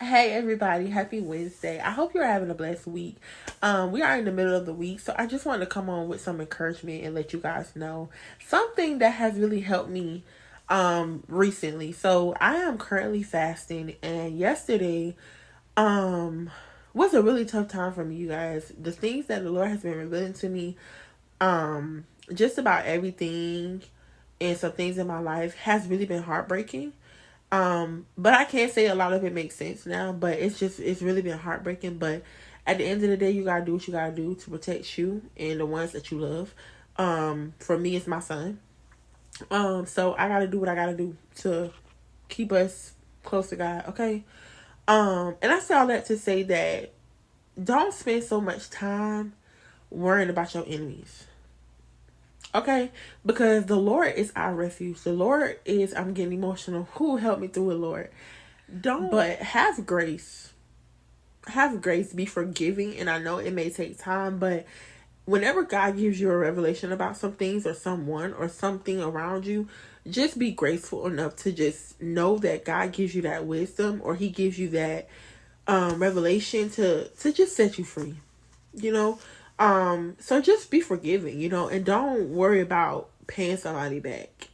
Hey everybody, happy Wednesday. I hope you're having a blessed week. We are in the middle of the week, so I just wanted to come on with some encouragement and let you guys know something that has really helped me recently. So I am currently fasting, and yesterday um was a really tough time for me, you guys. The things that the Lord has been revealing to me, just about everything and some things in my life has really been heartbreaking. But I can't say a lot of it makes sense now, but it's really been heartbreaking. But at the end of the day, you gotta do what you gotta do to protect you and the ones that you love. For me, it's my son. So I gotta do what I gotta do to keep us close to God, okay? And I say all that to say that don't spend so much time worrying about your enemies. Okay, because the Lord is our refuge. The Lord is, I'm getting emotional. Who help me through it, Lord? Don't, but have grace. Have grace, be forgiving. And I know it may take time, but whenever God gives you a revelation about some things or someone or something around you, just be graceful enough to just know that God gives you that wisdom, or He gives you that revelation to just set you free. You know, so just be forgiving, and don't worry about paying somebody back.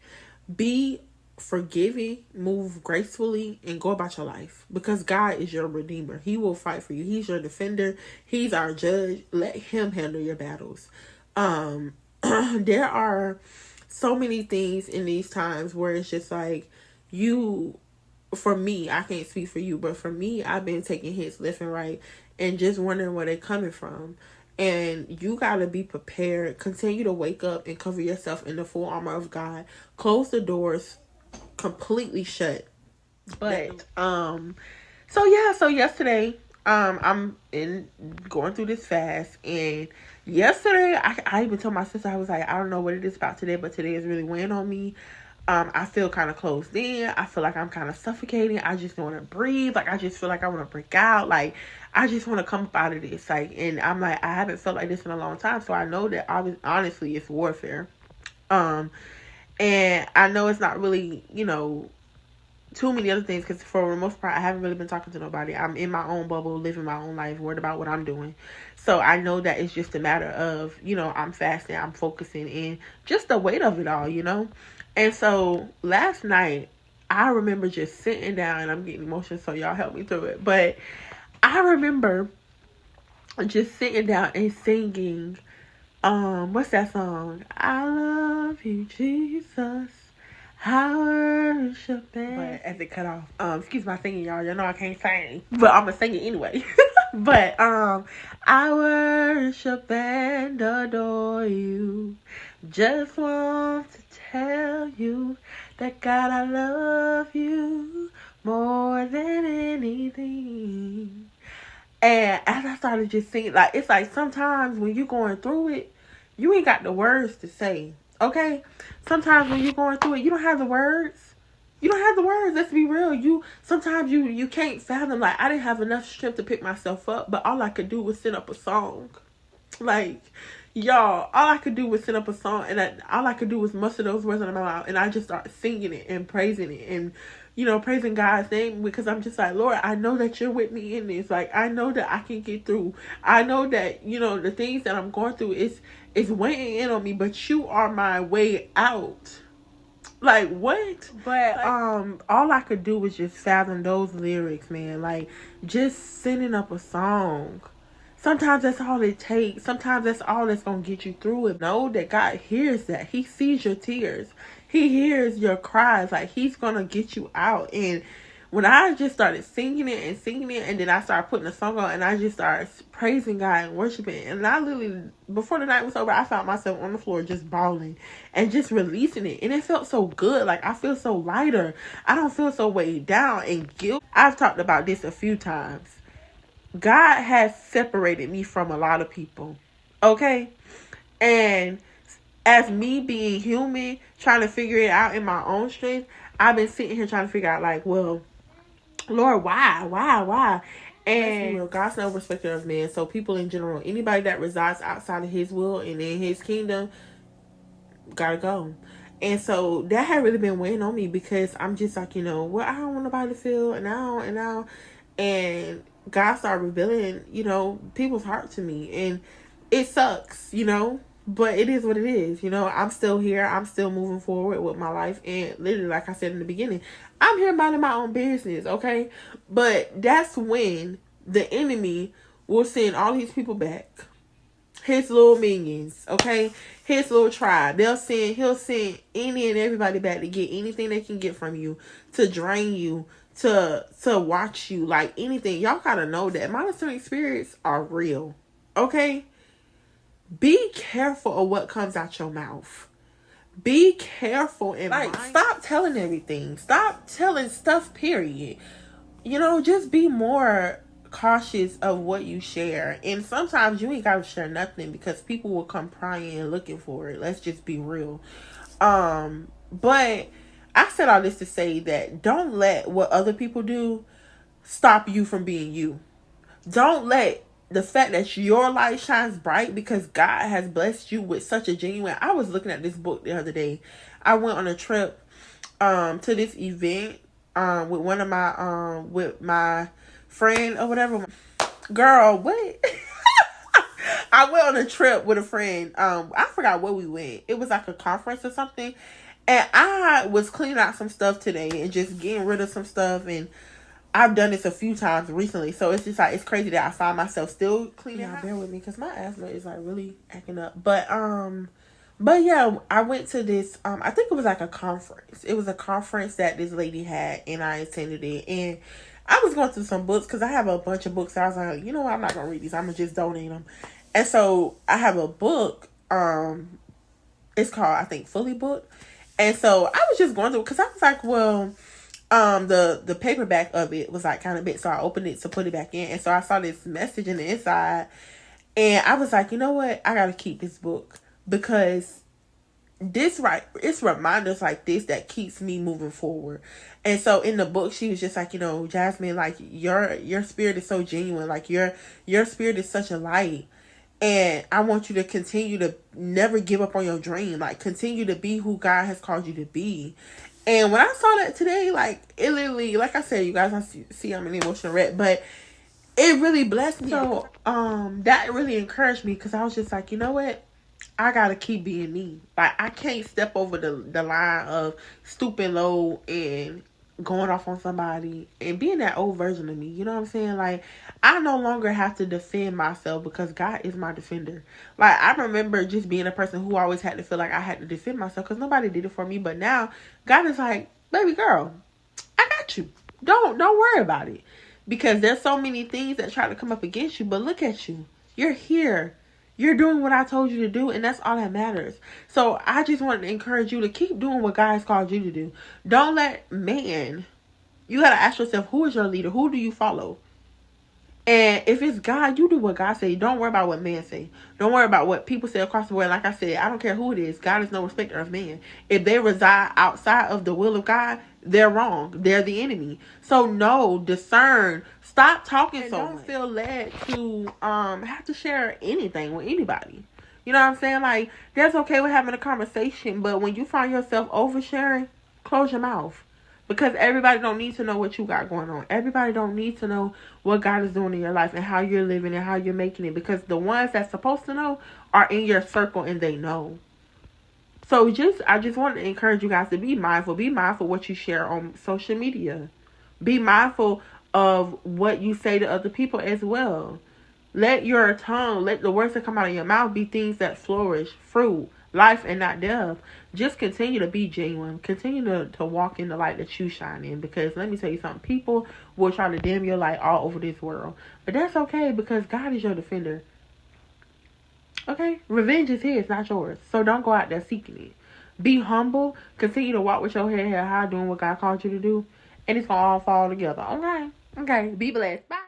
Be forgiving, move gracefully, and go about your life, because God is your redeemer. He will fight for you. He's your defender. He's our judge. Let Him handle your battles. There are so many things in these times where it's just like, you for me, I can't speak for you, but for me, I've been taking hits left and right and just wondering where they're coming from. And you got to be prepared. Continue to wake up and cover yourself in the full armor of God. Close the doors completely shut. But so yesterday, I'm in going through this fast, and yesterday I even told my sister, I was like, I don't know what it is about today, but today is really weighing on me. I feel kind of closed in. I feel like I'm kind of suffocating. I just don't want to breathe. Like, I just feel like I want to break out. Like, I just want to come up out of this. Like, and I'm like, I haven't felt like this in a long time. So I know that honestly, it's warfare. Um, and I know it's not really, too many other things, because for the most part, I haven't really been talking to nobody. I'm in my own bubble, living my own life, worried about what I'm doing. So I know that it's just a matter of, I'm fasting, I'm focusing, and just the weight of it all. And so last night, I remember just sitting down, and I'm getting emotional, so y'all help me through it. But I remember just sitting down and singing, what's that song? I love you, Jesus. I worship it. But as it cut off, excuse my singing, y'all. Y'all know I can't sing, but I'm gonna sing it anyway. But I worship and adore you. Just want to tell you that, God, I love you more than anything. And as I started just singing, like, it's like sometimes when you're going through it, you ain't got the words to say. Okay? Sometimes when you're going through it, you don't have the words. You don't have the words. Let's be real. Sometimes you can't fathom. Like, I didn't have enough strength to pick myself up, but all I could do was send up a song. Like, y'all, all I could do was send up a song, and all I could do was muster those words in my mouth, and I just started singing it and praising it, and praising God's name, because I'm just like, Lord, I know that you're with me in this. Like, I know that I can get through. I know that, the things that I'm going through is weighing in on me, but you are my way out. Like, what? But all I could do was just fathom those lyrics, man. Like, just sending up a song. Sometimes that's all it takes. Sometimes that's all that's going to get you through it. Know that God hears that. He sees your tears. He hears your cries. Like, He's going to get you out. And when I just started singing it, and then I started putting the song on, and I just started praising God and worshiping. And I literally, before the night was over, I found myself on the floor just bawling and just releasing it. And it felt so good. Like, I feel so lighter. I don't feel so weighed down and guilt. I've talked about this a few times. God has separated me from a lot of people. Okay? And as me being human, trying to figure it out in my own strength, I've been sitting here trying to figure out, like, well, Lord, why? And God's no respecter of man. So people in general, anybody that resides outside of His will and in His kingdom, gotta go. And so that had really been weighing on me, because I'm just like, well, I don't want nobody to feel, and I don't. and God started revealing, you know, people's heart to me. And it sucks, you know, but it is what it is. You know, I'm still here. I'm still moving forward with my life. And literally, like I said in the beginning, I'm here minding my own business, okay? But that's when the enemy will send all these people back. His little minions, okay? His little tribe. He'll send any and everybody back to get anything they can get from you, to drain you, to watch you, like anything. Y'all gotta know that monitoring spirits are real, okay? Be careful of what comes out your mouth. Be careful and stop telling everything. Stop telling stuff, period. You know, just be more cautious of what you share. And sometimes you ain't gotta share nothing, because people will come prying and looking for it. Let's just be real. But I said all this to say that don't let what other people do stop you from being you. Don't let the fact that your light shines bright because God has blessed you with such a genuine. I was looking at this book the other day. I went on a trip to this event with one of my with my friend or whatever. Girl, what? I went on a trip with a friend. I forgot where we went. It was like a conference or something. And I was cleaning out some stuff today and just getting rid of some stuff, and I've done this a few times recently, so it's just like, it's crazy that I find myself still cleaning. Yeah, bear with me because my asthma is like really acting up. But yeah, I went to this. I think it was like a conference. It was a conference that this lady had, and I attended it. And I was going through some books because I have a bunch of books. So I was like, you know what, I'm not gonna read these. I'm gonna just donate them. And so I have a book. It's called, I think, Fully Booked. And so I was just going through it because I was like, well, the paperback of it was like kind of big, so I opened it to put it back in, and so I saw this message in the inside, and I was like, you know what, I gotta keep this book, because it's reminders like this that keeps me moving forward. And so in the book, she was just like, you know, Jasmine, like your spirit is so genuine, like your spirit is such a light, and I want you to continue to never give up on your dream, like continue to be who God has called you to be. And when I saw that today, like, it literally, like I said, you guys, I see I'm an emotional wreck, but it really blessed me. So, that really encouraged me, because I was just like, you know what? I gotta keep being me. Like, I can't step over the line of stooping low and going off on somebody and being that old version of me. You know what I'm saying? Like, I no longer have to defend myself, because God is my defender. Like, I remember just being a person who always had to feel like I had to defend myself because nobody did it for me. But now God is like, baby girl, I got you. Don't worry about it, because there's so many things that try to come up against you. But look at you. You're here. You're doing what I told you to do, and that's all that matters. So I just wanted to encourage you to keep doing what God has called you to do. Don't let man. You got to ask yourself, who is your leader? Who do you follow? And if it's God, you do what God says. Don't worry about what man say. Don't worry about what people say across the world. Like I said, I don't care who it is. God is no respecter of man. If they reside outside of the will of God, they're wrong. They're the enemy. So no, discern. Stop talking and so don't much. Feel led to have to share anything with anybody. You know what I'm saying? Like, that's okay with having a conversation, but when you find yourself oversharing, close your mouth. Because everybody don't need to know what you got going on. Everybody don't need to know what God is doing in your life and how you're living and how you're making it. Because the ones that's supposed to know are in your circle and they know. So I just want to encourage you guys to be mindful. Be mindful what you share on social media. Be mindful of what you say to other people as well. Let your tongue, let the words that come out of your mouth be things that flourish, fruit, life, and not death. Just continue to be genuine. Continue to walk in the light that you shine in. Because let me tell you something. People will try to dim your light all over this world. But that's okay, because God is your defender. Okay? Revenge is his, not yours. So don't go out there seeking it. Be humble. Continue to walk with your head held high, doing what God called you to do. And it's going to all fall together. Okay? Okay. Be blessed. Bye.